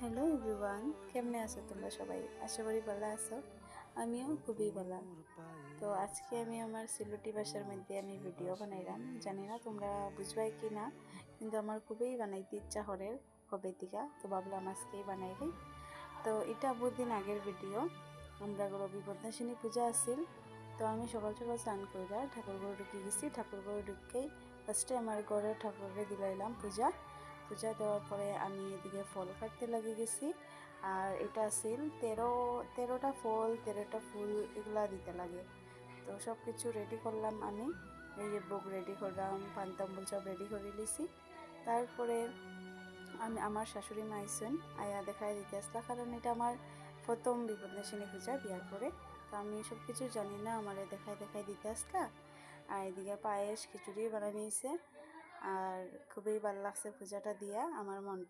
Hello everyone, কেমনে আছো তোমরা সবাই? আশা করি ভালো আছো। আমিও খুবই ভালো। তো আজকে আমি আমার সিলেটি ভাষার মধ্যে আমি ভিডিও বানাইলাম। জানি না তোমরা বুঝবাই কি না, কিন্তু আমার খুবই বানাইতে ইচ্ছা হবে দিকা, তো ভাবলাম আজকেই বানাইলি। তো এটা বহুত দিন আগের ভিডিও। আমরা রবি পদ্মাসিনী পূজা আসিল। তো আমি সকাল সকাল স্নান কইরা ঠাকুর ঘরে ঢুকে গেছি। ঠাকুর ঘরে ঢুকেই ফার্স্টে আমার ঘরের ঠাকুরকে দিলাইলাম পূজা। পূজা দেওয়ার পরে আমি এদিকে ফল কাটতে লাগে গেছি। আর এটা আসিল 13টা ফল 13টা ফুল এগুলা দিতে লাগে। তো সব কিছু রেডি করলাম আমি। এই যে বুক রেডি করলাম, পান্তাম্বুল সব রেডি করে নিয়েছি। তারপরে আমি আমার শাশুড়ি মা আইসেন, আয়া দেখাই দিতে আসলা, কারণ এটা আমার প্রথম বিপদনাশিনী পূজা বিয়ার পরে। তো আমি সব কিছু জানি না, আমারে দেখাই দেখাই দিতে আসলা। আর এদিকে পায়েস খিচুড়ি বানিয়ে নিয়েছে। আর খুবই ভালো লাগছে পূজাটা দিয়া, আমার মনটা